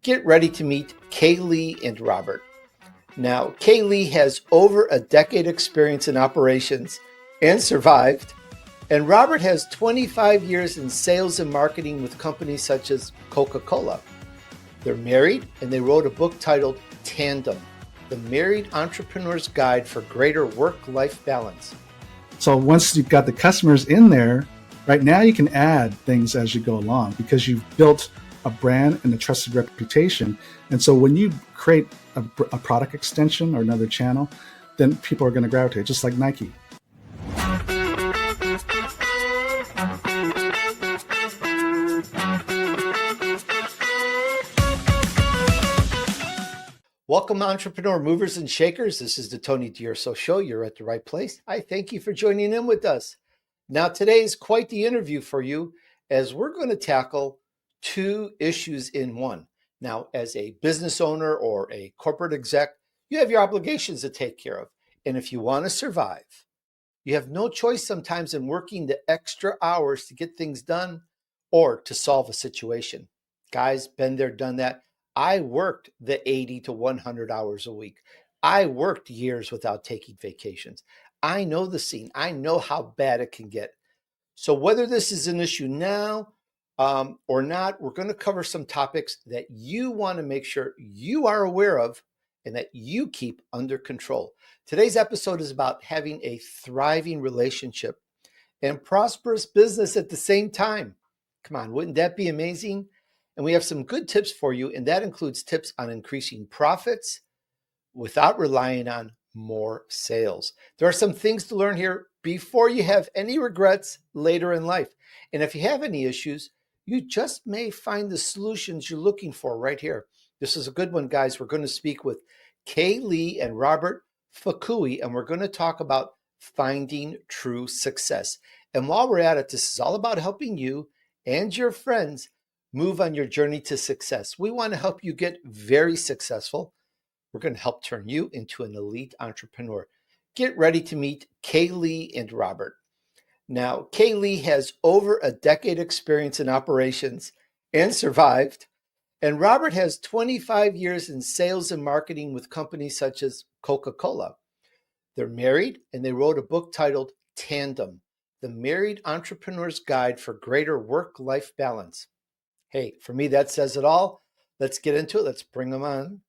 Get ready to meet Lee and Robert. Now, Lee has over a decade experience in operations and survived, and Robert has 25 years in sales and marketing with companies such as Coca-Cola. They're married, and they wrote a book titled Tandem, The Married Entrepreneur's Guide for Greater Work-Life Balance. So once you've got the customers in there, right now you can add things as you go along because you've built a brand and a trusted reputation. And so when you create a product extension or another channel, then people are going to gravitate, just like Nike. Welcome, entrepreneur movers and shakers. This is the TonyDUrsoShow Show. You're at the right place. I thank you for joining in with us. Now, today is quite the interview for you as we're going to tackle two issues in one. Now, as a business owner or a corporate exec, you have your obligations to take care of. And if you want to survive, you have no choice sometimes in working the extra hours to get things done or to solve a situation. Guys, been there, done that. I worked the 80 to 100 hours a week. I worked years without taking vacations. I know the scene. I know how bad it can get. So whether this is an issue now or not, we're going to cover some topics that you want to make sure you are aware of and that you keep under control. Today's episode is about having a thriving relationship and prosperous business at the same time. Come on, wouldn't that be amazing? And we have some good tips for you, and that includes tips on increasing profits without relying on more sales. There are some things to learn here before you have any regrets later in life. And if you have any issues, you just may find the solutions you're looking for right here. This is a good one, guys. We're going to speak with Lee and Robert Fukui, and we're going to talk about finding true success. And while we're at it, this is all about helping you and your friends move on your journey to success. We want to help you get very successful. We're going to help turn you into an elite entrepreneur. Get ready to meet Lee and Robert. Now, Lee has over a decade experience in operations and survived, and Robert has 25 years in sales and marketing with companies such as Coca-Cola. They're married, and they wrote a book titled Tandem, The Married Entrepreneur's Guide for Greater Work-Life Balance. Hey, for me, that says it all. Let's get into it. Let's bring them on.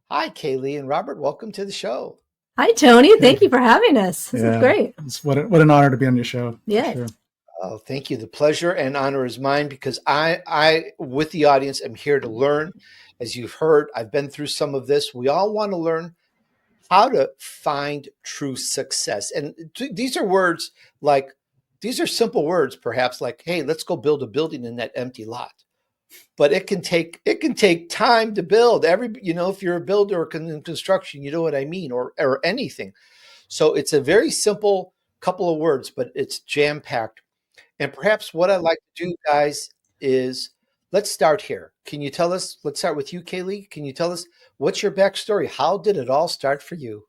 Hi, Lee and Robert. Welcome to the show. Hi, Tony. Thank you for having us. This is great. What an honor to be on your show. Yeah. Sure. Oh, thank you. The pleasure and honor is mine because I, with the audience, am here to learn. As you've heard, I've been through some of this. We all want to learn how to find true success. And these are words like, these are simple words, perhaps like, hey, let's go build a building in that empty lot. But it can take time to build. If you're a builder or in construction, you know what I mean, or anything. So it's a very simple couple of words, but it's jam-packed. And perhaps what I'd like to do, guys, is let's start here. Can you tell us, let's start with you, Lee. Can you tell us what's your backstory? How did it all start for you?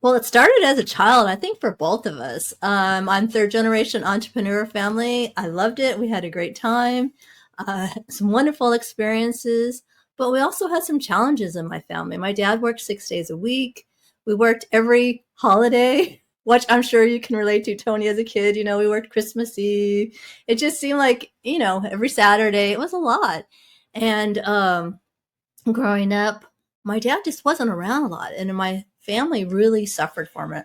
Well, it started as a child, I think, for both of us. I'm third generation entrepreneur family. I loved it. We had a great time, some wonderful experiences, but we also had some challenges in my family. My dad worked 6 days a week. We worked every holiday, which I'm sure you can relate to, Tony, as a kid. We worked Christmas Eve. It just seemed like, every Saturday. It was a lot. And growing up, my dad just wasn't around a lot. And my family really suffered from it.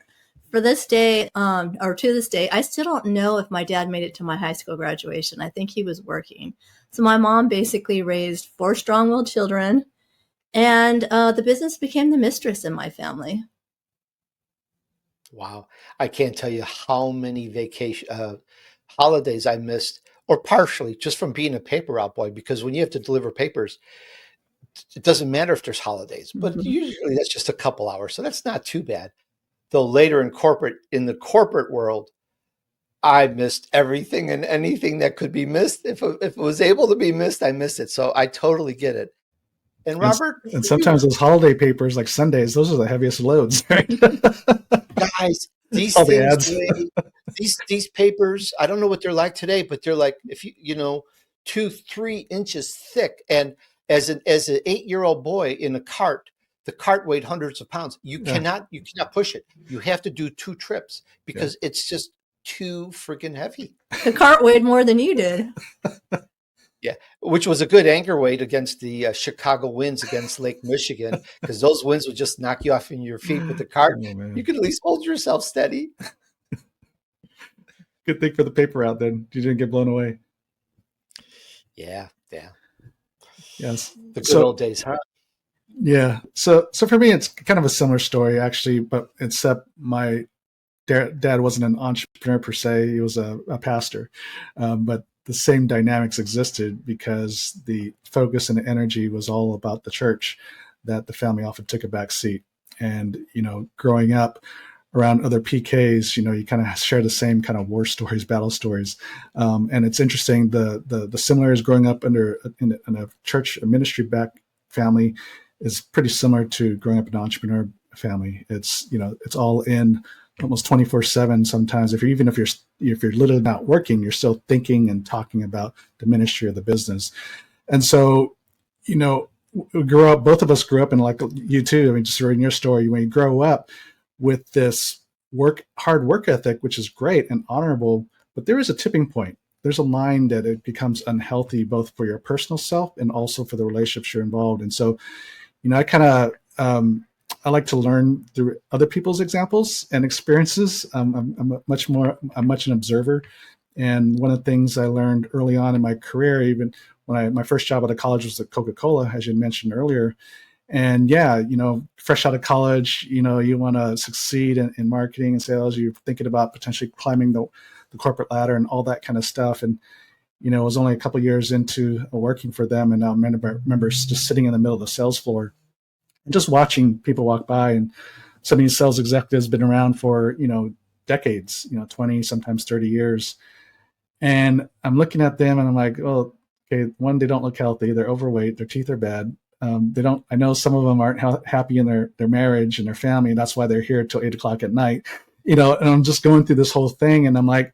To this day, I still don't know if my dad made it to my high school graduation. I think he was working. So my mom basically raised 4 strong-willed children, and the business became the mistress in my family. Wow. I can't tell you how many holidays I missed, or partially just from being a paper route boy, because when you have to deliver papers, it doesn't matter if there's holidays, but usually that's just a couple hours. So that's not too bad. Though later in the corporate world, I missed everything and anything that could be missed. If it was able to be missed, I missed it. So I totally get it. And Robert, and sometimes those holiday papers, like Sundays, those are the heaviest loads, right? Guys, these things, these papers, I don't know what they're like today, but they're like, if 2-3 inches thick. And as an 8-year-old boy in a cart, the cart weighed hundreds of pounds. You Yeah. cannot push it. You have to do 2 trips because Yeah. it's just too freaking heavy. The cart weighed more than you did. Yeah, which was a good anchor weight against the Chicago winds against Lake Michigan, because those winds would just knock you off in your feet. With the cart, Oh, man. you could at least hold yourself steady. Good thing for the paper out then. You didn't get blown away. Yeah. Yes. The good old days, huh? Yeah. So for me, it's kind of a similar story actually, but except my dad wasn't an entrepreneur per se; he was a pastor. But the same dynamics existed because the focus and the energy was all about the church. That the family often took a back seat, and growing up around other PKs, you kind of share the same kind of war stories, battle stories, and it's interesting. The similarities growing up in a church, a ministry back family, is pretty similar to growing up in an entrepreneur family. It's it's all in almost 24/7. Sometimes, if you're literally not working, you're still thinking and talking about the ministry of the business. And so, we grew up. Both of us grew up, and like you too. I mean, just reading your story, when you grow up with this hard work ethic, which is great and honorable, but there is a tipping point. There's a line that it becomes unhealthy, both for your personal self and also for the relationships you're involved. And so, I kind of I like to learn through other people's examples and experiences. I'm much an observer. And one of the things I learned early on in my career, even when my first job out of college was at Coca-Cola, as you mentioned earlier. And yeah, fresh out of college, you want to succeed in marketing and sales. You're thinking about potentially climbing the corporate ladder and all that kind of stuff. And it was only a couple of years into working for them, and I remember just sitting in the middle of the sales floor and just watching people walk by. And some of these sales executives been around for decades, 20, sometimes 30 years. And I'm looking at them and I'm like, well, okay, one, they don't look healthy. They're overweight. Their teeth are bad. I know some of them aren't happy in their marriage and their family, and that's why they're here till 8:00 at night. And I'm just going through this whole thing, and I'm like,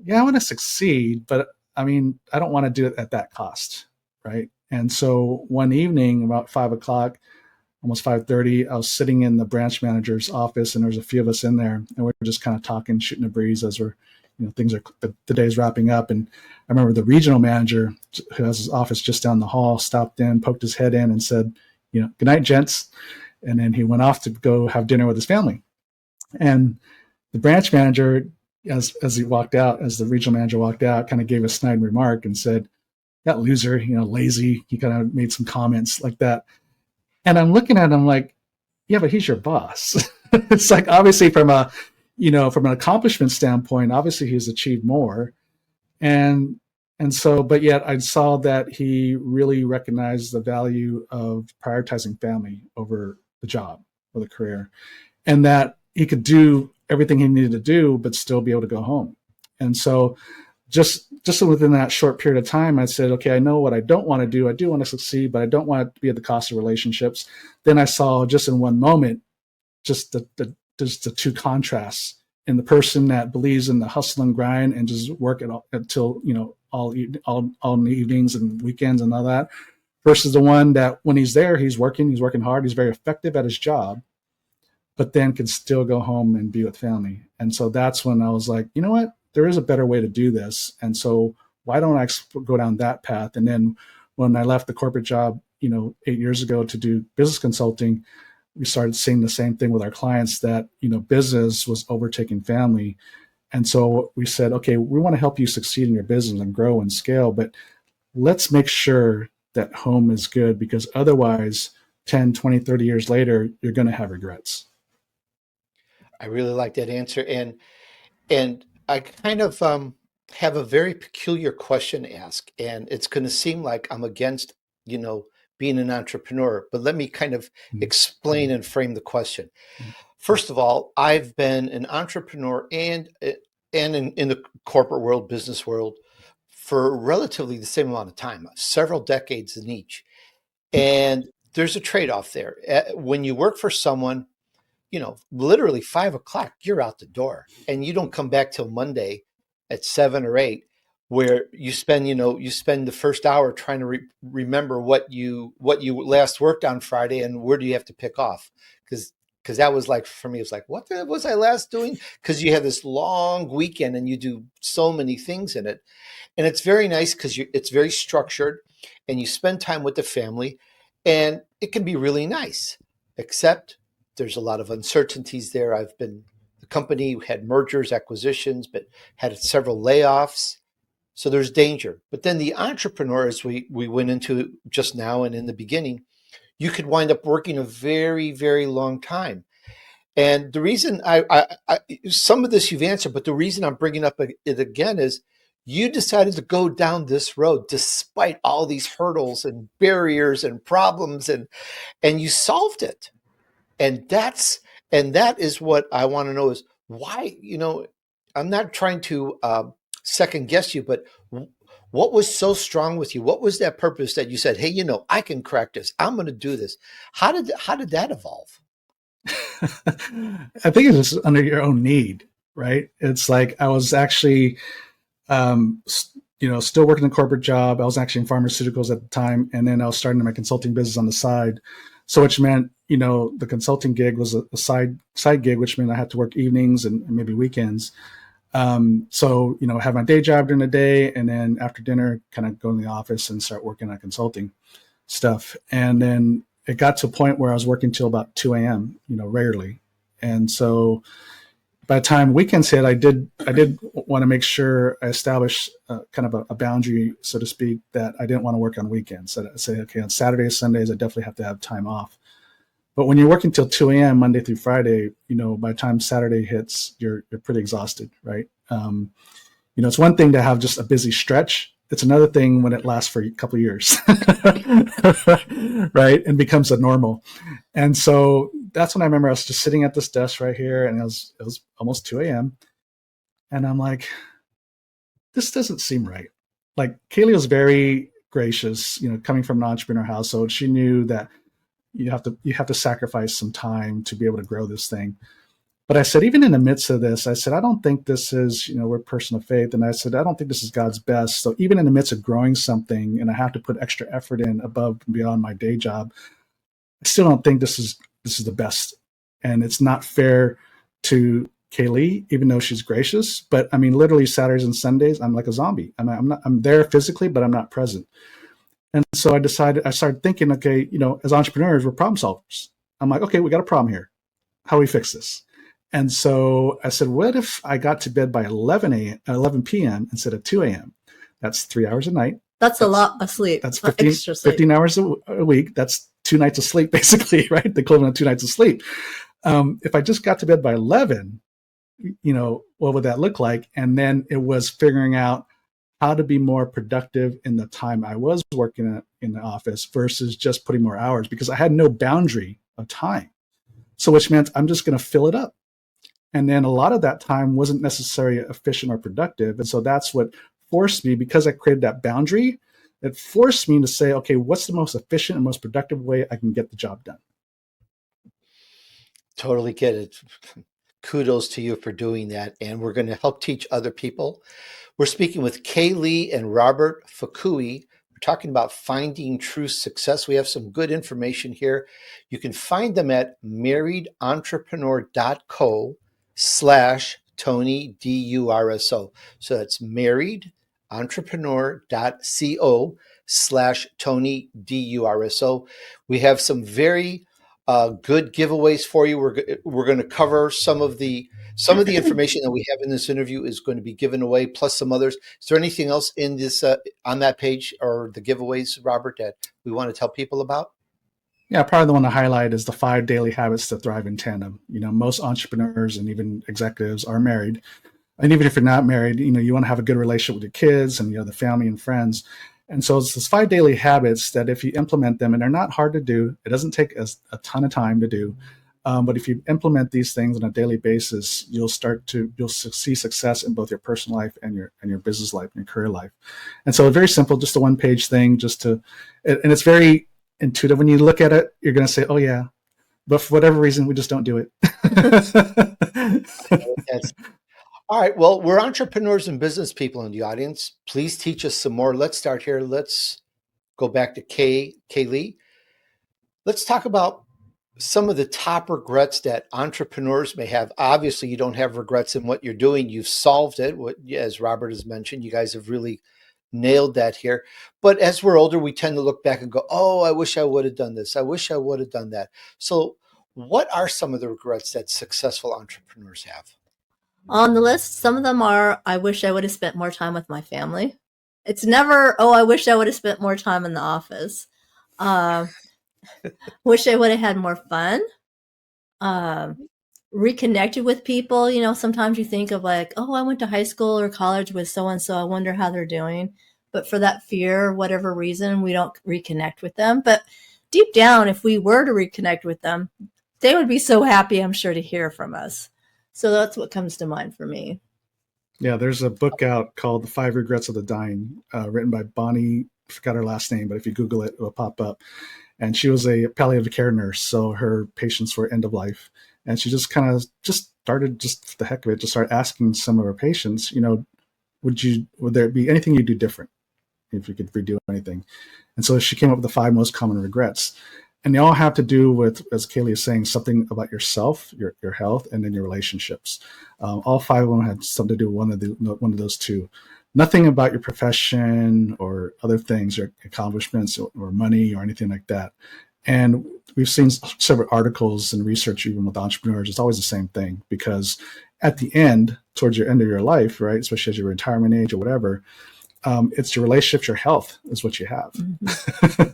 yeah, I want to succeed, but I mean, I don't want to do it at that cost, right? And so one evening, about 5:00, almost 5:30, I was sitting in the branch manager's office, and there was a few of us in there, and we were just kind of talking, shooting a breeze as we're, the day's wrapping up. And I remember the regional manager, who has his office just down the hall, stopped in, poked his head in, and said, "Good night, gents." And then he went off to go have dinner with his family. And the branch manager, as the regional manager walked out, kind of gave a snide remark and said, "That loser, lazy." He kind of made some comments like that. And I'm looking at him like, yeah, but he's your boss. It's like, obviously from an accomplishment standpoint, obviously he's achieved more. And so, but yet I saw that he really recognized the value of prioritizing family over the job or the career, and that he could do everything he needed to do, but still be able to go home. And so just within that short period of time, I said, okay, I know what I don't want to do. I do want to succeed, but I don't want it to be at the cost of relationships. Then I saw just in one moment, just the two contrasts in the person that believes in the hustle and grind and just work it until, all in the evenings and weekends and all that, versus the one that when he's there, he's working hard. He's very effective at his job, but then can still go home and be with family. And so that's when I was like, you know what? There is a better way to do this. And so why don't I go down that path? And then when I left the corporate job, 8 years ago to do business consulting, we started seeing the same thing with our clients, that, business was overtaking family. And so we said, okay, we want to help you succeed in your business and grow and scale, but let's make sure that home is good, because otherwise 10, 20, 30 years later, you're going to have regrets. I really like that answer. And I kind of have a very peculiar question to ask, and it's going to seem like I'm against, being an entrepreneur, but let me kind of explain and frame the question. First of all, I've been an entrepreneur and in the corporate world, business world, for relatively the same amount of time, several decades in each. And there's a trade-off there. When you work for someone, literally 5:00, you're out the door, and you don't come back till Monday at 7 or 8. where you spend the first hour trying to remember what you last worked on Friday and where do you have to pick off, because that was like, for me, it was like, what was I last doing, because you have this long weekend and you do so many things in it. And it's very nice because it's very structured and you spend time with the family, and it can be really nice, except there's a lot of uncertainties there. The company had mergers, acquisitions, but had several layoffs. So there's danger. But then the entrepreneur, as we went into just now and in the beginning, you could wind up working a very, very long time. And the reason some of this you've answered, but the reason I'm bringing up it again is you decided to go down this road despite all these hurdles and barriers and problems, and you solved it. And that is what I want to know is why, I'm not trying to second guess you, but what was so strong with you? What was that purpose that you said, hey, I can crack this. I'm going to do this. How did that evolve? I think it's just under your own need, right? It's like I was actually, still working a corporate job. I was actually in pharmaceuticals at the time, and then I was starting my consulting business on the side. So which meant, the consulting gig was a side gig, which meant I had to work evenings and maybe weekends. So, have my day job during the day, and then after dinner, kind of go in the office and start working on consulting stuff. And then it got to a point where I was working till about 2 a.m., rarely. And so by the time weekends hit, I did want to make sure I established kind of a boundary, so to speak, that I didn't want to work on weekends. So I say, okay, on Saturdays, Sundays, I definitely have to have time off. But when you're working till 2 a.m. Monday through Friday, by the time Saturday hits, you're pretty exhausted, right? It's one thing to have just a busy stretch. It's another thing when it lasts for a couple of years, right? And becomes a normal. And so that's when I remember I was just sitting at this desk right here, and it was almost 2 a.m. And I'm like, this doesn't seem right. Like, Kaylee was very gracious, coming from an entrepreneur household. She knew that you have to sacrifice some time to be able to grow this thing. But I said, even in the midst of this, I said, I don't think this is, we're a person of faith. And I said, I don't think this is God's best. So even in the midst of growing something, and I have to put extra effort in above and beyond my day job, I still don't think this is the best. And it's not fair to Kaylee, even though she's gracious. But I mean, literally Saturdays and Sundays, I'm like a zombie. I'm there physically, but I'm not present. And so I started thinking, okay, as entrepreneurs, we're problem solvers. I'm like, okay, we got a problem here. How do we fix this? And so I said, what if I got to bed by 11 p.m. instead of 2 a.m.? That's 3 hours a night. That's a lot of sleep. That's extra sleep. 15 hours a week. That's 2 nights of sleep, basically, right? The equivalent of 2 nights of sleep. If I just got to bed by 11, what would that look like? And then it was figuring out how to be more productive in the time I was working in the office versus just putting more hours, because I had no boundary of time. So which meant I'm just going to fill it up. And then a lot of that time wasn't necessarily efficient or productive. And so that's what forced me, because I created that boundary, it forced me to say, okay, what's the most efficient and most productive way I can get the job done? Totally get it. Kudos to you for doing that. And we're going to help teach other people. We're speaking with Lee and Robert Fukui. We're talking about finding true success. We have some good information here. You can find them at marriedentrepreneur.co/TonyDUrso. So that's marriedentrepreneur.co/TonyDUrso. We have some very good giveaways for you. We're going to cover some of the information that we have in this interview is going to be given away, plus some others. Is there anything else in this on that page or the giveaways, Robert, that we want to tell people about? Yeah, probably the one to highlight is the 5 daily habits to thrive in tandem. Most entrepreneurs and even executives are married. And even if you're not married, you want to have a good relationship with your kids and the family and friends. And so it's those 5 daily habits that if you implement them, and they're not hard to do, it doesn't take a ton of time to do. But if you implement these things on a daily basis, you'll see success in both your personal life and your business life and your career life. And so very simple, just a 1-page thing, and it's very intuitive. When you look at it, you're going to say, oh yeah, but for whatever reason, we just don't do it. All right. Well, we're entrepreneurs and business people in the audience. Please teach us some more. Let's start here. Let's go back to Kaylee. Let's talk about some of the top regrets that entrepreneurs may have. Obviously, you don't have regrets in what you're doing. You've solved it. As Robert has mentioned, you guys have really nailed that here. But as we're older, we tend to look back and go, oh, I wish I would have done this. I wish I would have done that. So, what are some of the regrets that successful entrepreneurs have? On the list, some of them are, I wish I would have spent more time with my family. It's never, oh, I wish I would have spent more time in the office. Wish I would have had more fun. Reconnected with people. You know, sometimes you think of like, oh, I went to high school or college with so and so. I wonder how they're doing. But for that fear, whatever reason, we don't reconnect with them. But deep down, if we were to reconnect with them, they would be so happy, I'm sure, to hear from us. So that's what comes to mind for me. Yeah, there's a book out called The 5 Regrets of the Dying, written by Bonnie, I forgot her last name, but if you Google it, it'll pop up. And she was a palliative care nurse, so her patients were end of life. And she just kind of just started, just for the heck of it, just started asking some of her patients, you know, would there be anything you'd do different if you could redo anything? And so she came up with the 5 most common regrets. And they all have to do with, as Kaylee is saying, something about yourself, your health, and then your relationships. All 5 of them had something to do with one of those 2. Nothing about your profession or other things, or accomplishments, or money, or anything like that. And we've seen several articles and research, even with entrepreneurs, it's always the same thing, because at the end, towards your end of your life, right, especially as your retirement age or whatever, it's your relationships, your health is what you have. Mm-hmm.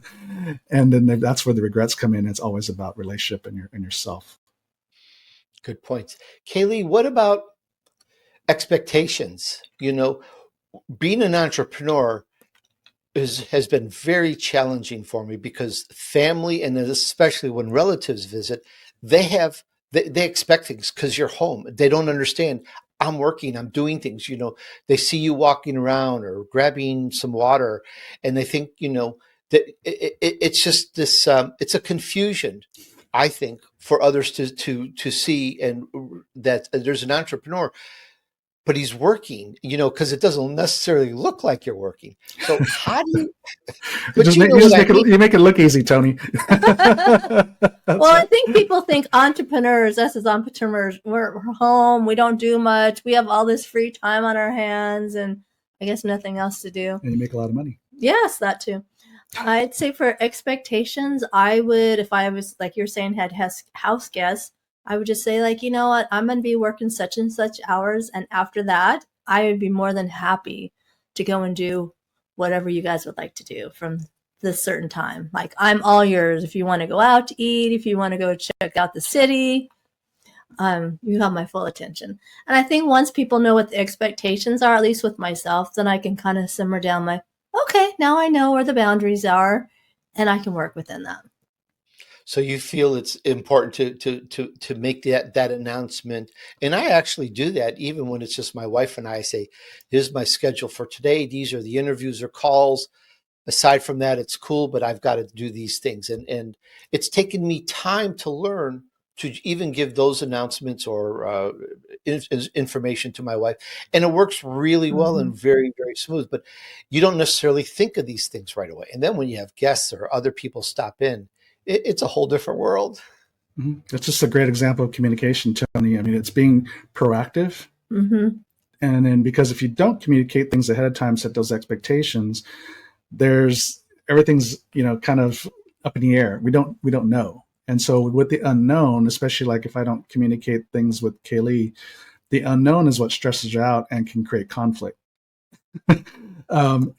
And then that's where the regrets come in. It's always about relationship and yourself. Good points. Kaylee, what about expectations? You know, being an entrepreneur has been very challenging for me, because family, and especially when relatives visit, they expect things because you're home. They don't understand. I'm working, I'm doing things, you know, they see you walking around or grabbing some water, and they think, you know, that it's just this, it's a confusion, I think, for others to see, and that there's an entrepreneur, but he's working, you know, because it doesn't necessarily look like you're working. So how do you, but you make it look easy, Tony. Well, I think people think entrepreneurs, us as entrepreneurs, we're home, we don't do much, we have all this free time on our hands, and I guess nothing else to do. And you make a lot of money. Yes, that too. I'd say for expectations, I would, if I was, like you're saying, had house guests, I would just say, like, you know what, I'm going to be working such and such hours, and after that, I would be more than happy to go and do whatever you guys would like to do from this certain time. Like, I'm all yours. If you want to go out to eat, if you want to go check out the city, you have my full attention. And I think once people know what the expectations are, at least with myself, then I can kind of simmer down my, okay, now I know where the boundaries are, and I can work within that. So you feel it's important to make that announcement. And I actually do that even when it's just my wife and I say, here's my schedule for today. These are the interviews or calls. Aside from that, it's cool, but I've got to do these things. And it's taken me time to learn to even give those announcements or information to my wife. And it works really well and very, very smooth. But you don't necessarily think of these things right away. And then when you have guests or other people stop in, it's a whole different world. Mm-hmm. That's just a great example of communication, Tony. I mean, it's being proactive. Mm-hmm. And then, because if you don't communicate things ahead of time, set those expectations, everything's, you know, kind of up in the air. We don't know. And so with the unknown, especially like if I don't communicate things with Kaylee, the unknown is what stresses her out and can create conflict.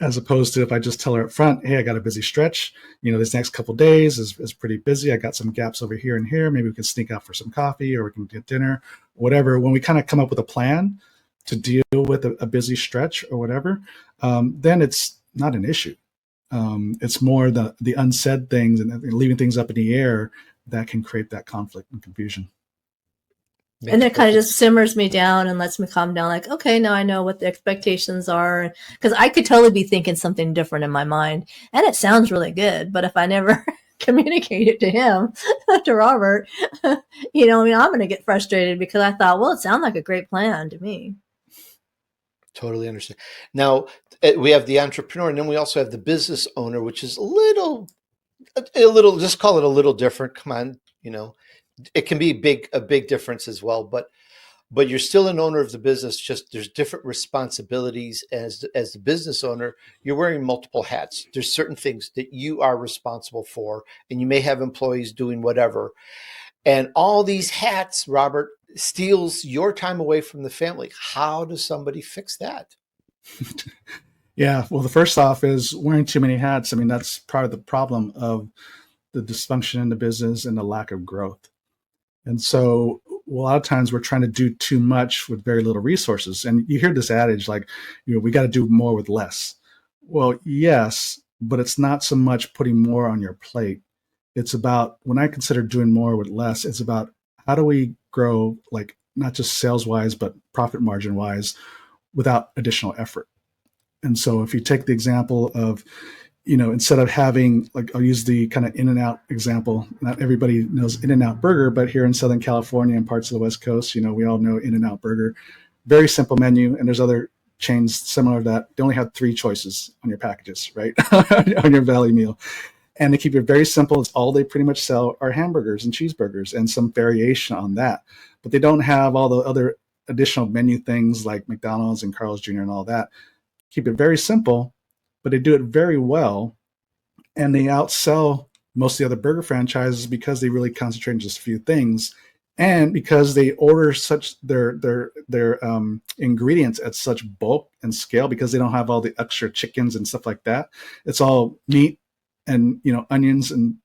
As opposed to if I just tell her up front, hey, I got a busy stretch, you know, this next couple of days is pretty busy. I got some gaps over here and here. Maybe we can sneak out for some coffee, or we can get dinner, whatever. When we kind of come up with a plan to deal with a busy stretch or whatever, then it's not an issue. It's more the unsaid things and leaving things up in the air that can create that conflict and confusion. And it kind of just simmers me down and lets me calm down. Like, okay, now I know what the expectations are. Because I could totally be thinking something different in my mind. And it sounds really good. But if I never communicate it to him, to Robert, you know, I mean, I'm going to get frustrated because I thought, well, it sounded like a great plan to me. Totally understand. Now, we have the entrepreneur, and then we also have the business owner, which is a little, just call it a little different. Come on, it can be a big difference as well. But you're still an owner of the business. Just there's different responsibilities as the business owner. You're wearing multiple hats. There's certain things that you are responsible for, and you may have employees doing whatever. And all these hats, Robert, steals your time away from the family. How does somebody fix that? Yeah, well, the first off is wearing too many hats. I mean, that's part of the problem of the dysfunction in the business and the lack of growth. And so a lot of times we're trying to do too much with very little resources. And you hear this adage like, we got to do more with less. Well, yes, but it's not so much putting more on your plate. It's about, when I consider doing more with less, it's about how do we grow, like not just sales wise, but profit margin wise without additional effort. And so if you take the example of, instead of having, like, I'll use the kind of In-N-Out example. Not everybody knows In-N-Out Burger, but here in Southern California and parts of the West Coast, we all know In-N-Out Burger. Very simple menu. And there's other chains similar to that. They only have 3 choices on your packages, right? On your value meal. And they keep it very simple. It's all they pretty much sell are hamburgers and cheeseburgers and some variation on that. But they don't have all the other additional menu things like McDonald's and Carl's Jr. and all that. Keep it very simple, but they do it very well. And they outsell most of the other burger franchises because they really concentrate on just a few things. And because they order such their ingredients at such bulk and scale, because they don't have all the extra chickens and stuff like that. It's all meat and onions and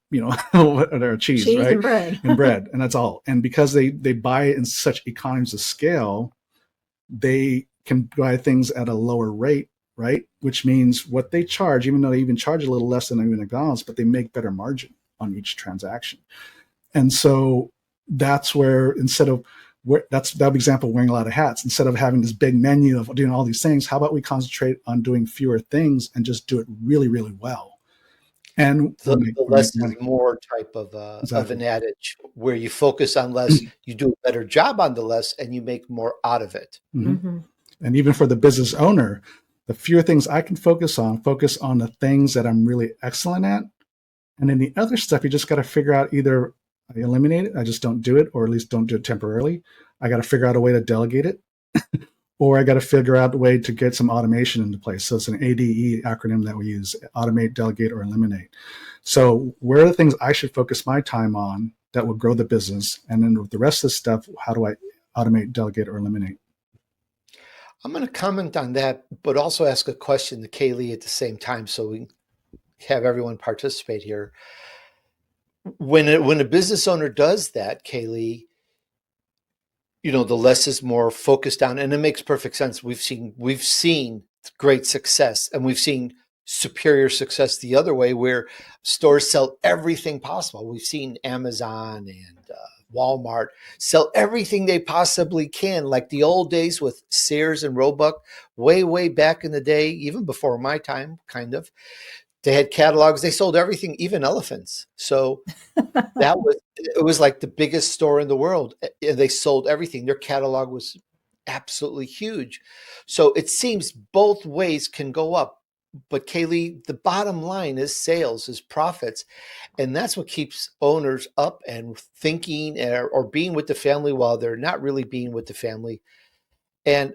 or cheese, right? And bread. And bread, and that's all. And because they buy in such economies of scale, they can buy things at a lower rate, right? Which means what they charge, even though they even charge a little less than even McDonald's, but they make better margin on each transaction. And so that's where that example, wearing a lot of hats. Instead of having this big menu of doing all these things, how about we concentrate on doing fewer things and just do it really, really well? And The less is more type of Exactly. an adage, where you focus on less, you do a better job on the less, and you make more out of it. Mm-hmm. Mm-hmm. And even for the business owner, the fewer things I can focus on the things that I'm really excellent at. And then the other stuff, you just got to figure out, either I eliminate it, I just don't do it, or at least don't do it temporarily. I got to figure out a way to delegate it, or I got to figure out a way to get some automation into place. So it's an ADE acronym that we use: automate, delegate, or eliminate. So where are the things I should focus my time on that will grow the business? And then with the rest of the stuff, how do I automate, delegate, or eliminate? I'm going to comment on that, but also ask a question to Kaylee at the same time, so we have everyone participate here. When a business owner does that, Kaylee, the less is more focused on, and it makes perfect sense. We've seen great success, and we've seen superior success the other way, where stores sell everything possible. We've seen Amazon and Walmart sell everything they possibly can, like the old days with Sears and Roebuck, way back in the day, even before my time, kind of. They had catalogs. They sold everything, even elephants. So it was like the biggest store in the world. They sold everything. Their catalog was absolutely huge. So it seems both ways can go up. But Kaylee, the bottom line is sales, is profits. And that's what keeps owners up and thinking or being with the family while they're not really being with the family. And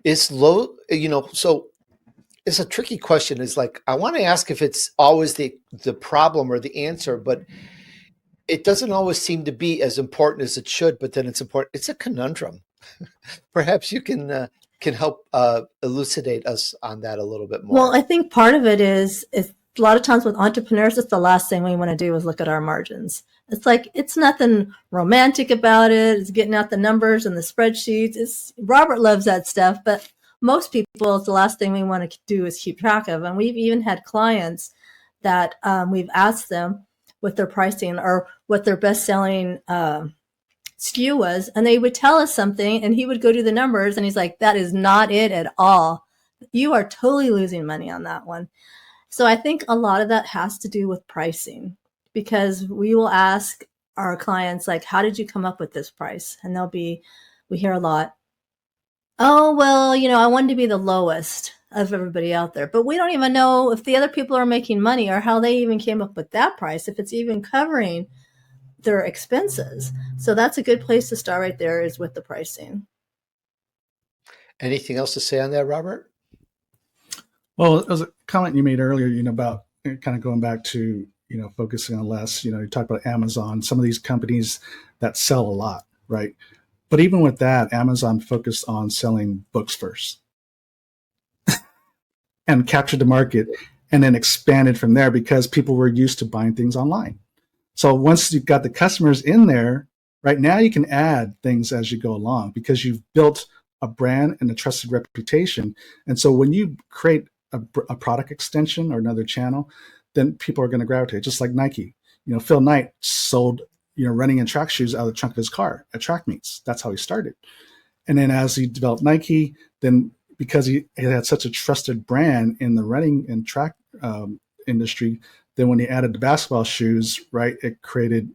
it's low, so it's a tricky question. It's like, I want to ask if it's always the problem or the answer, but it doesn't always seem to be as important as it should, but then it's important. It's a conundrum. Perhaps you can help elucidate us on that a little bit more. Well, I think part of it is a lot of times with entrepreneurs, it's the last thing we want to do is look at our margins. It's like, it's nothing romantic about it. It's getting out the numbers and the spreadsheets. Robert loves that stuff, but most people, it's the last thing we want to do is keep track of. And we've even had clients that we've asked them what their pricing or what their best-selling SKU was, and they would tell us something, and he would go do the numbers, and he's like, that is not it at all. You are totally losing money on that one. So I think a lot of that has to do with pricing, because we will ask our clients, like, how did you come up with this price? And we hear a lot, Oh, well, I wanted to be the lowest of everybody out there, but we don't even know if the other people are making money or how they even came up with that price, if it's even covering their expenses. So that's a good place to start right there, is with the pricing. Anything else to say on that, Robert? Well, it was a comment you made earlier, about kind of going back to, focusing on less, you talked about Amazon, some of these companies that sell a lot, right? But even with that, Amazon focused on selling books first and captured the market and then expanded from there because people were used to buying things online. So once you've got the customers in there, right now you can add things as you go along because you've built a brand and a trusted reputation. And so when you create a product extension or another channel, then people are going to gravitate, just like Nike. Phil Knight sold, running and track shoes out of the trunk of his car at track meets. That's how he started. And then as he developed Nike, then because he had such a trusted brand in the running and track industry, then when he added the basketball shoes, right, it created,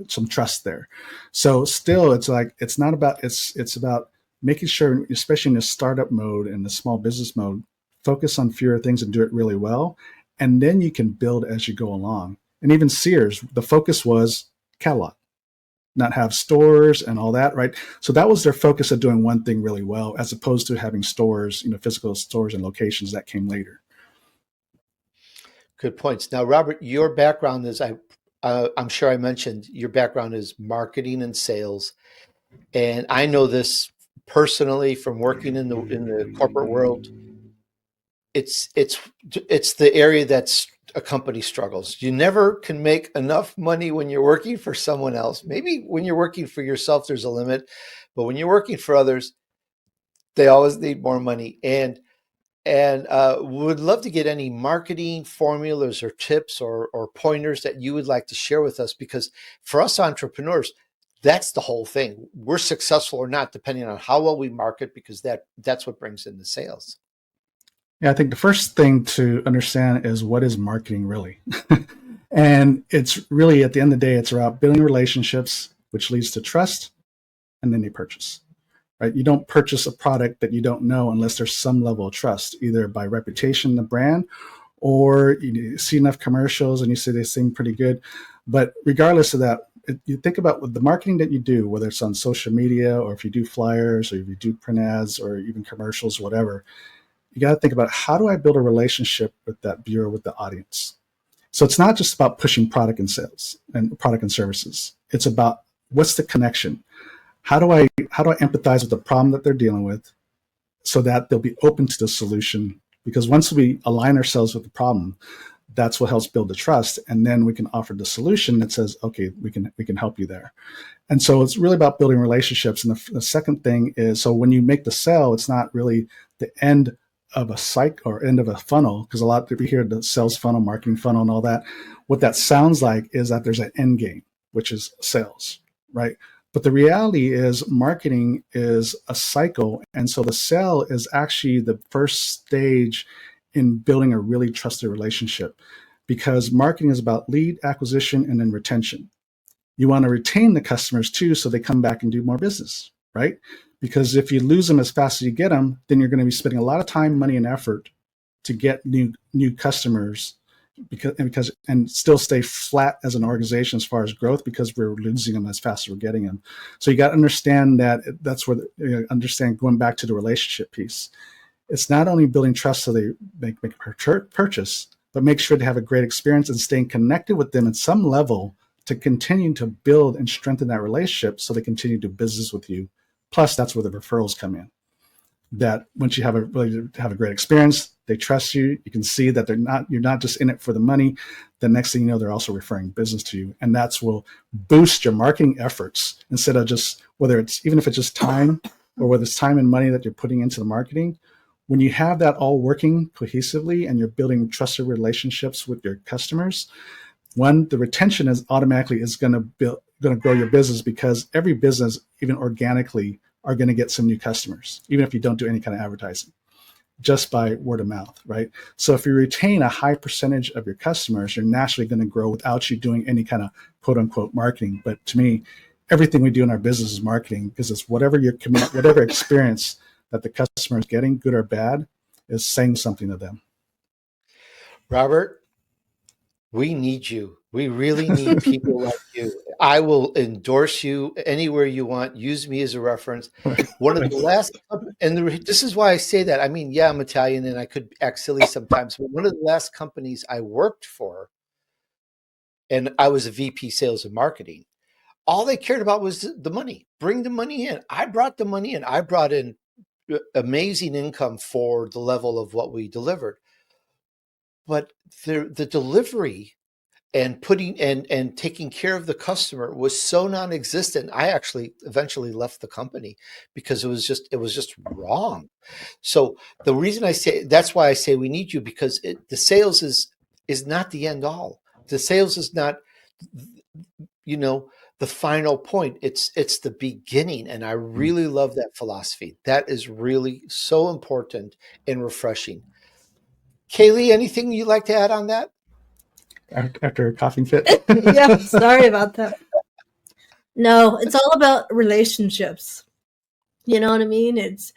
some trust there. So still, it's like, it's not about, it's about making sure, especially in the startup mode and the small business mode, focus on fewer things and do it really well. And then you can build as you go along. And even Sears, the focus was catalog, not have stores and all that, right? So that was their focus of doing one thing really well, as opposed to having stores, physical stores and locations that came later. Good points. Now, Robert, your background is, I'm sure I mentioned, your background is marketing and sales. And I know this personally from working in the corporate world. It's the area that's a company struggles. You never can make enough money when you're working for someone else. Maybe when you're working for yourself, there's a limit, but when you're working for others, they always need more money. And would love to get any marketing formulas or tips or pointers that you would like to share with us, because for us entrepreneurs, that's the whole thing. We're successful or not depending on how well we market, because that's what brings in the sales. Yeah, I think the first thing to understand is, what is marketing really? And it's really, at the end of the day, it's about building relationships, which leads to trust, and then they purchase. Right? You don't purchase a product that you don't know unless there's some level of trust, either by reputation, the brand, or you see enough commercials and you say they seem pretty good. But regardless of that, you think about the marketing that you do, whether it's on social media or if you do flyers or if you do print ads or even commercials, whatever, you got to think about, how do I build a relationship with that viewer, with the audience? So it's not just about pushing product and sales and product and services. It's about, what's the connection? How do I empathize with the problem that they're dealing with so that they'll be open to the solution? Because once we align ourselves with the problem, that's what helps build the trust. And then we can offer the solution that says, okay, we can help you there. And so it's really about building relationships. And the second thing is, so when you make the sale, it's not really the end of a cycle or end of a funnel, because a lot of people hear the sales funnel, marketing funnel, and all that. What that sounds like is that there's an end game, which is sales, right? But the reality is, marketing is a cycle. And so the sale is actually the first stage in building a really trusted relationship, because marketing is about lead acquisition and then retention. You want to retain the customers too, so they come back and do more business, right? Because if you lose them as fast as you get them, then you're going to be spending a lot of time, money, and effort to get new customers, and still stay flat as an organization as far as growth, because we're losing them as fast as we're getting them. So you got to understand that. That's where understand, going back to the relationship piece. It's not only building trust so they make a purchase, but make sure they have a great experience and staying connected with them at some level to continue to build and strengthen that relationship so they continue to do business with you. Plus, that's where the referrals come in. That once you have a great experience, they trust you. You can see that you're not just in it for the money. The next thing you know, they're also referring business to you, and that's will boost your marketing efforts, instead of just, even if it's just time, or whether it's time and money that you're putting into the marketing. When you have that all working cohesively and you're building trusted relationships with your customers, one, the retention is automatically going to grow your business, because every business, even organically, are going to get some new customers, even if you don't do any kind of advertising, just by word of mouth, right? So if you retain a high percentage of your customers, you're naturally going to grow without you doing any kind of quote unquote marketing. But to me, everything we do in our business is marketing, because it's whatever experience that the customer is getting, good or bad, is saying something to them. Robert, we need you. We really need people like you. I will endorse you anywhere you want. Use me as a reference. One of the last, this is why I say that. I mean, yeah, I'm Italian and I could act silly sometimes, but one of the last companies I worked for, and I was a VP sales and marketing, all they cared about was the money. Bring the money in. I brought the money in. I brought in amazing income for the level of what we delivered. But the delivery and putting and taking care of the customer was so non-existent. I actually eventually left the company because it was just wrong. So the reason I say, that's why I say we need you, because the sales is not the end all. The sales is not, the final point. It's the beginning. And I really love that philosophy. That is really so important and refreshing. Kaylee, anything you'd like to add on that? After a coughing fit. Yeah, sorry about that. No, it's all about relationships. You know what I mean? It's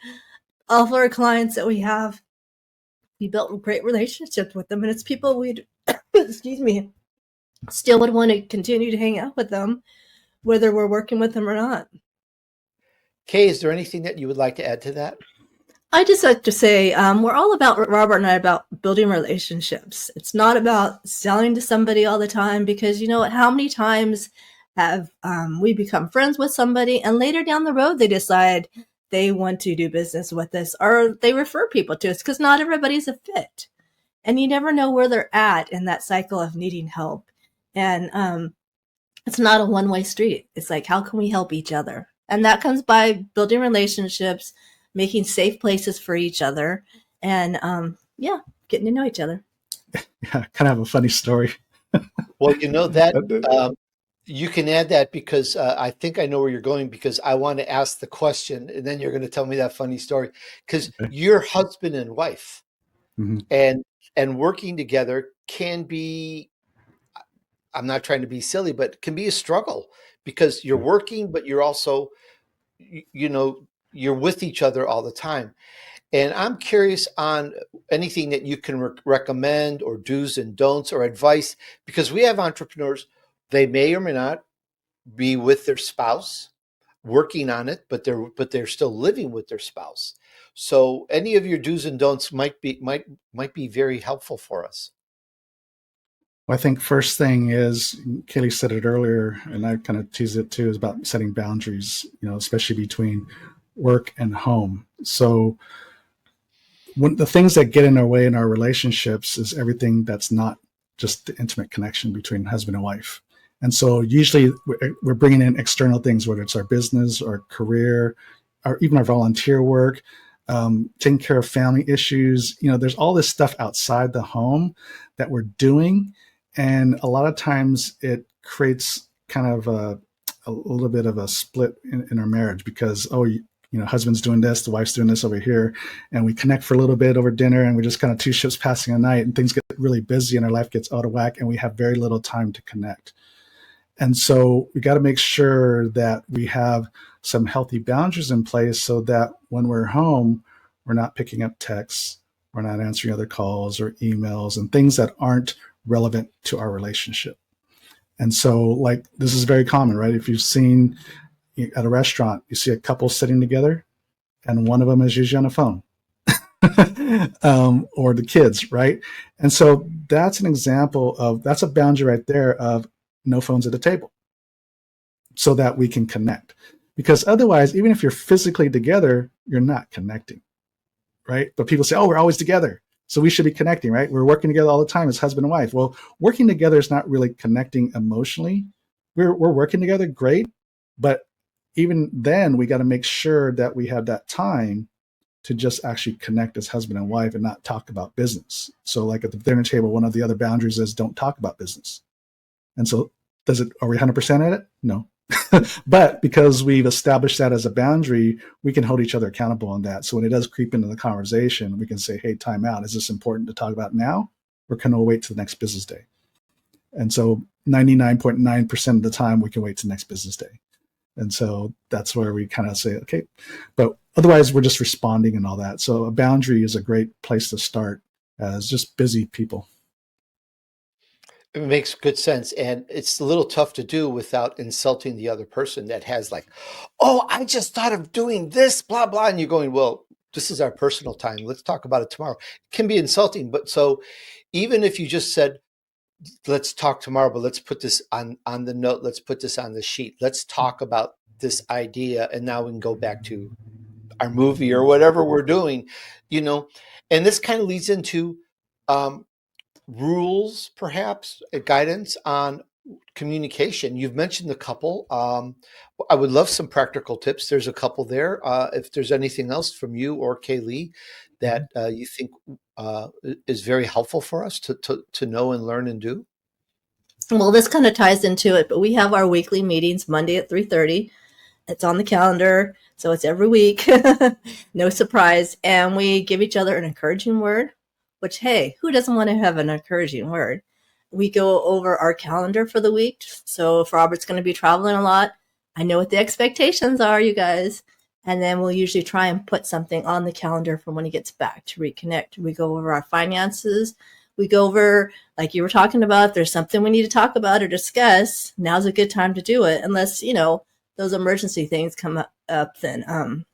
all of our clients that we have. We built great relationships with them, and it's people we'd, excuse me, still would want to continue to hang out with them, whether we're working with them or not. Kay, is there anything that you would like to add to that? I just like to say we're all about, Robert and I, about building relationships. It's not about selling to somebody all the time, because you know what? How many times have we become friends with somebody and later down the road they decide they want to do business with us, or they refer people to us, because not everybody's a fit. And you never know where they're at in that cycle of needing help. And it's not a one-way street. It's like, how can we help each other? And that comes by building relationships, making safe places for each other, and getting to know each other. Yeah, kind of have a funny story. Well, that you can add that, because I think I know where you're going, because I want to ask the question, and then you're going to tell me that funny story, because you're husband and wife, and working together can be, I'm not trying to be silly, but can be a struggle, because you're working, but you're also, you're with each other all the time. And I'm curious on anything that you can recommend, or do's and don'ts, or advice, because we have entrepreneurs, they may or may not be with their spouse working on it, but they're still living with their spouse. So any of your do's and don'ts might be very helpful for us. Well, I think first thing is, Kaylee said it earlier, and I kind of teased it too, is about setting boundaries, especially between work and home. So one the things that get in our way in our relationships is everything that's not just the intimate connection between husband and wife. And so usually we're bringing in external things, whether it's our business or career, or even our volunteer work, taking care of family issues. There's all this stuff outside the home that we're doing. And a lot of times it creates kind of a little bit of a split in our marriage, because, husband's doing this, the wife's doing this over here, and we connect for a little bit over dinner, and we're just kind of two ships passing a night, and things get really busy and our life gets out of whack, and we have very little time to connect. And so we got to make sure that we have some healthy boundaries in place, so that when we're home, we're not picking up texts, we're not answering other calls or emails and things that aren't relevant to our relationship. And so, like, this is very common, right? If you've seen at a restaurant, you see a couple sitting together and one of them is usually on a phone or the kids, right? And so that's an example of, that's a boundary right there of no phones at the table, so that we can connect. Because otherwise, even if you're physically together, you're not connecting, right? But people say, oh, we're always together, so we should be connecting, right? We're working together all the time as husband and wife. Well, working together is not really connecting emotionally. We're working together, great. But even then, we got to make sure that we have that time to just actually connect as husband and wife and not talk about business. So like at the dinner table, one of the other boundaries is don't talk about business. And so are we 100% at it? No. But because we've established that as a boundary, we can hold each other accountable on that. So when it does creep into the conversation, we can say, hey, time out. Is this important to talk about now, or can we wait to the next business day? And so 99.9% of the time, we can wait to the next business day. And so that's where we kind of say, okay, but otherwise we're just responding and all that. So a boundary is a great place to start as just busy people. It makes good sense. And it's a little tough to do without insulting the other person that has like, oh, I just thought of doing this, blah, blah. And you're going, well, this is our personal time. Let's talk about it tomorrow. It can be insulting. But so even if you just said, let's talk tomorrow, but let's put this on the note, let's put this on the sheet. Let's talk about this idea. And now we can go back to our movie or whatever we're doing, and this kind of leads into um, rules, perhaps guidance on communication. You've mentioned a couple. I would love some practical tips. There's a couple there. If there's anything else from you or Kaylee that you think is very helpful for us to know and learn and do. Well, this kind of ties into it, but we have our weekly meetings Monday at 3:30. It's on the calendar, so it's every week. No surprise. And we give each other an encouraging word, which, hey, who doesn't want to have an encouraging word? We go over our calendar for the week. So if Robert's going to be traveling a lot, I know what the expectations are, you guys. And then we'll usually try and put something on the calendar for when he gets back to reconnect. We go over our finances. We go over, like you were talking about, if there's something we need to talk about or discuss, now's a good time to do it. Unless, those emergency things come up, then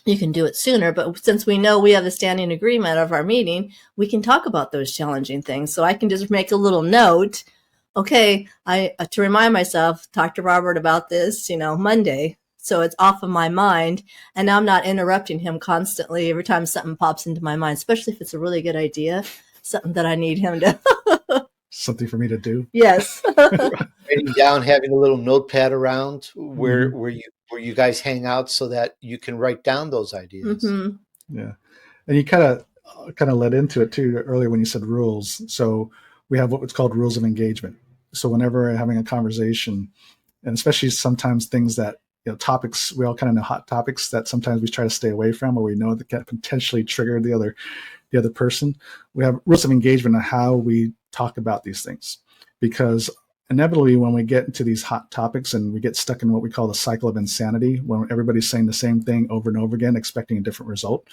you can do it sooner. But since we know we have a standing agreement of our meeting, we can talk about those challenging things. So I can just make a little note. Okay, I to remind myself, talk to Robert about this, Monday. So it's off of my mind. And now I'm not interrupting him constantly every time something pops into my mind, especially if it's a really good idea, something that I need him to. Something for me to do. Yes. Writing down, having a little notepad around where you guys hang out so that you can write down those ideas. Mm-hmm. Yeah. And you kind of led into it too earlier when you said rules. So we have what's called rules of engagement. So whenever we're having a conversation, and especially sometimes things that, topics, we all kind of know hot topics that sometimes we try to stay away from, or we know that can potentially trigger the other person. We have rules of engagement on how we talk about these things, because inevitably when we get into these hot topics and we get stuck in what we call the cycle of insanity, when everybody's saying the same thing over and over again, expecting a different result,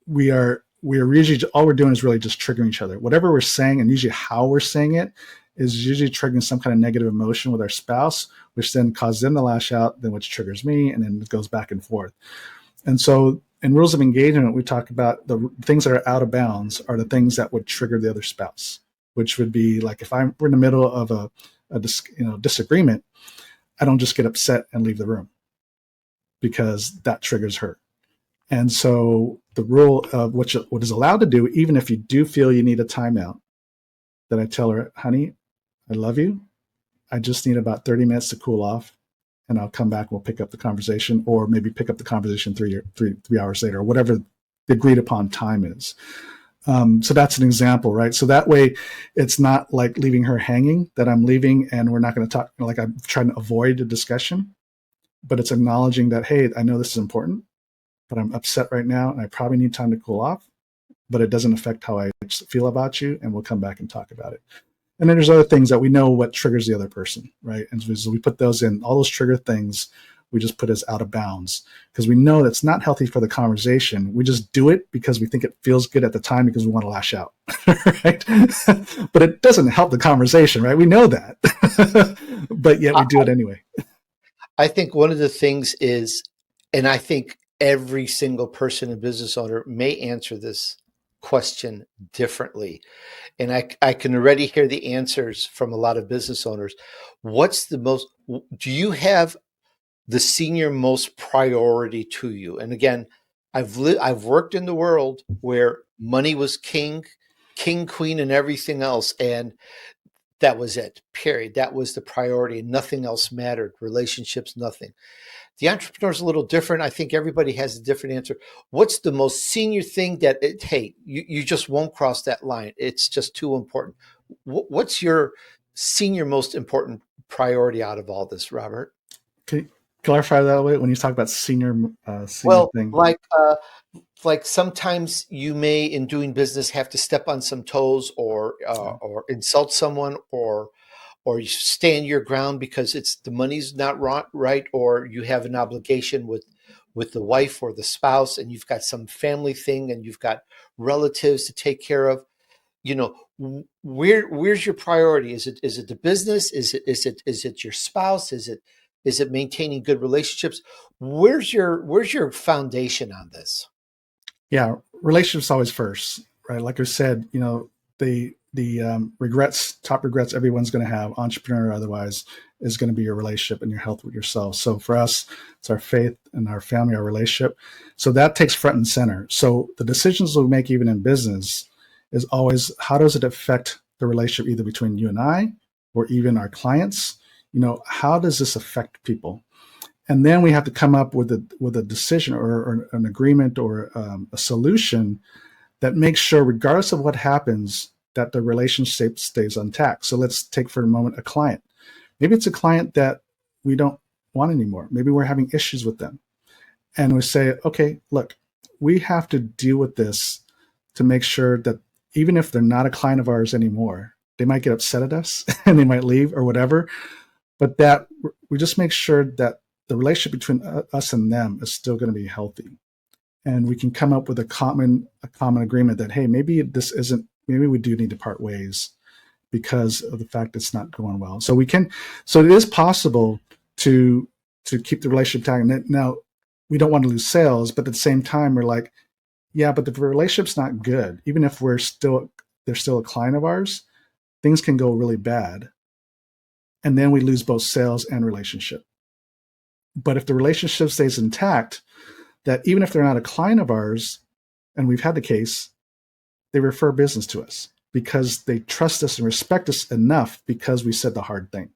we are usually, all we're doing is really just triggering each other. Whatever we're saying, and usually how we're saying it, is usually triggering some kind of negative emotion with our spouse, which then causes them to lash out, then which triggers me, and then it goes back and forth. And so in rules of engagement, we talk about the things that are out of bounds are the things that would trigger the other spouse, which would be like if we're in the middle of a disagreement, I don't just get upset and leave the room because that triggers her. And so the rule of what is allowed to do, even if you do feel you need a timeout, that I tell her, honey, I love you. I just need about 30 minutes to cool off, and I'll come back and we'll pick up the conversation, or maybe pick up the conversation 3 hours later, or whatever the agreed upon time is. So that's an example, right? So that way it's not like leaving her hanging, that I'm leaving and we're not going to talk, like I'm trying to avoid a discussion, but it's acknowledging that, hey, I know this is important, but I'm upset right now and I probably need time to cool off, but it doesn't affect how I feel about you, and we'll come back and talk about it. And then there's other things that we know what triggers the other person, right? And so we put those in, all those trigger things, we just put as out of bounds, because we know that's not healthy for the conversation. We just do it because we think it feels good at the time because we want to lash out, right? But it doesn't help the conversation, right? We know that, but yet we do it anyway. I think one of the things is, and I think every single person and business owner may answer this question differently. And I can already hear the answers from a lot of business owners. Do you have the senior most priority to you? And again, I've worked in the world where money was king, queen, and everything else. And that was it, period. That was the priority. Nothing else mattered. Relationships, nothing. The entrepreneur is a little different. I think everybody has a different answer. What's the most senior thing that, hey, you just won't cross that line? It's just too important. What's your senior most important priority out of all this, Robert? Can you clarify that way when you talk about senior thing? Like sometimes you may, in doing business, have to step on some toes or insult someone or or you stand your ground because it's the money's not right, or you have an obligation with the wife or the spouse, and you've got some family thing, and you've got relatives to take care of. Where's your priority? Is it the business? Is it your spouse? Is it maintaining good relationships? Where's your foundation on this? Yeah, relationships always first, right? Like I said, the regrets, top regrets everyone's going to have, entrepreneur or otherwise, is going to be your relationship and your health with yourself. So for us, it's our faith and our family, our relationship. So that takes front and center. So the decisions we make, even in business, is always, how does it affect the relationship either between you and I or even our clients? How does this affect people? And then we have to come up with a decision or an agreement or a solution that makes sure, regardless of what happens, that the relationship stays intact. So let's take for a moment a client. Maybe it's a client that we don't want anymore. Maybe we're having issues with them. And we say, okay, look, we have to deal with this to make sure that even if they're not a client of ours anymore, they might get upset at us and they might leave or whatever, but that we just make sure that the relationship between us and them is still going to be healthy. And we can come up with a common agreement that, hey, maybe we do need to part ways because of the fact it's not going well. So it is possible to keep the relationship tagged. Now, we don't want to lose sales, but at the same time, we're like, yeah, but the relationship's not good. Even if they're still a client of ours, things can go really bad. And then we lose both sales and relationship. But if the relationship stays intact, that even if they're not a client of ours, and we've had the case, they refer business to us because they trust us and respect us enough because we said the hard thing.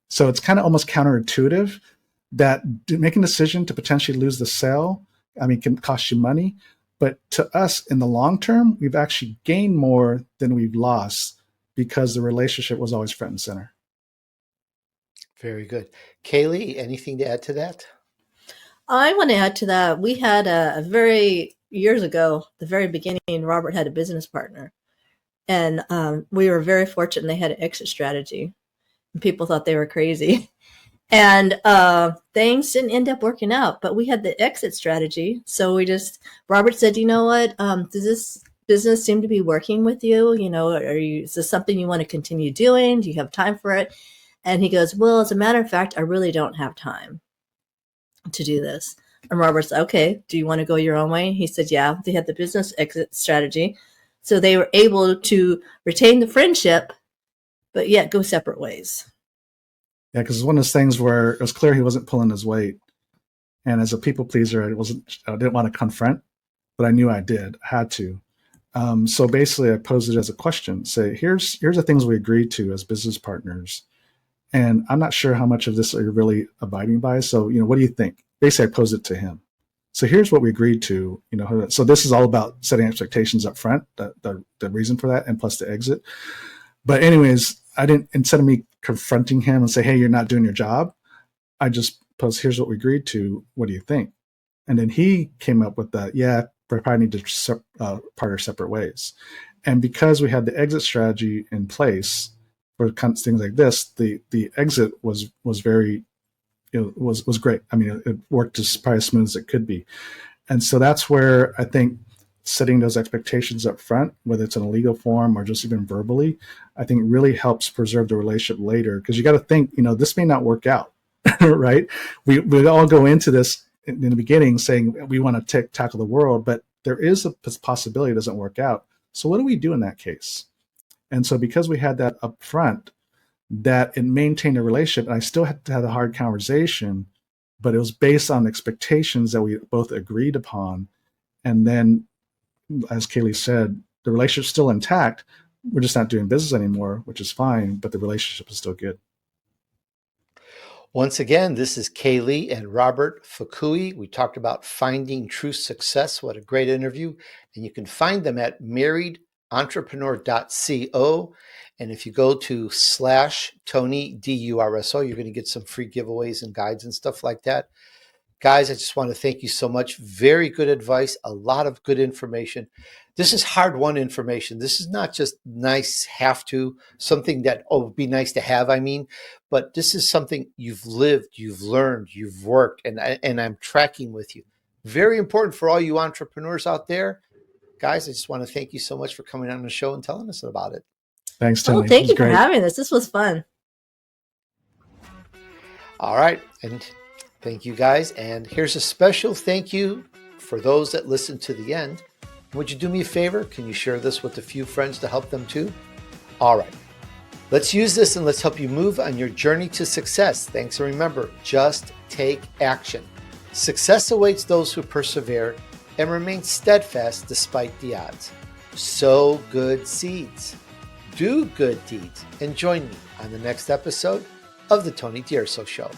So it's kind of almost counterintuitive that making a decision to potentially lose the sale, can cost you money. But to us, in the long term, we've actually gained more than we've lost because the relationship was always front and center. Very good. Kaylee, anything to add to that? I want to add to that. We had a very years ago, the very beginning, Robert had a business partner, and we were very fortunate. They had an exit strategy, and people thought they were crazy, and things didn't end up working out. But we had the exit strategy, so Robert said, "You know what? Does this business seem to be working with you? Is this something you want to continue doing? Do you have time for it?" And he goes, "Well, as a matter of fact, I really don't have time to do this." And Robert said, "Okay, do you want to go your own way?" He said, "Yeah." They had the business exit strategy. So they were able to retain the friendship, but yet go separate ways. Yeah, because it's one of those things where it was clear he wasn't pulling his weight. And as a people pleaser, I didn't want to confront, but I knew I had to. So basically, I posed it as a question. Say, here's the things we agreed to as business partners. And I'm not sure how much of this are you really abiding by. So, what do you think? Basically, I posed it to him. So here's what we agreed to. So this is all about setting expectations up front, the reason for that, and plus the exit. But anyways, I didn't, instead of me confronting him and say, hey, you're not doing your job, I just posed, here's what we agreed to. What do you think? And then he came up with that, yeah, we probably need to part our separate ways. And because we had the exit strategy in place, for things like this, the exit was very, was great. It worked probably as smooth as it could be. And so that's where I think setting those expectations up front, whether it's in a legal form or just even verbally, I think really helps preserve the relationship later. Because you got to think, this may not work out, right? We all go into this in the beginning saying we want to tackle the world, but there is a possibility it doesn't work out. So what do we do in that case? And so because we had that up front, that it maintained a relationship, and I still had to have a hard conversation, but it was based on expectations that we both agreed upon. And then, as Kaylee said, the relationship's still intact. We're just not doing business anymore, which is fine, but the relationship is still good. Once again, this is Lee and Robert Fukui. We talked about finding true success. What a great interview. And you can find them at marriedentrepreneur.co. And if you go to /TonyDUrso, you're going to get some free giveaways and guides and stuff like that. Guys, I just want to thank you so much. Very good advice, a lot of good information. This is hard-won information. This is not just nice have to, something that, oh, it'd be nice to have, I mean, but this is something you've lived, you've learned, you've worked, and I'm tracking with you. Very important for all you entrepreneurs out there. Guys, I just want to thank you so much for coming on the show and telling us about it. Thanks, Tony. Oh, thank you for having us. This was fun. All right. And thank you, guys. And here's a special thank you for those that listen to the end. Would you do me a favor? Can you share this with a few friends to help them too? All right. Let's use this and let's help you move on your journey to success. Thanks. And remember, just take action. Success awaits those who persevere and remain steadfast despite the odds. Sow good seeds. Do good deeds. And join me on the next episode of the Tony D'Urso Show.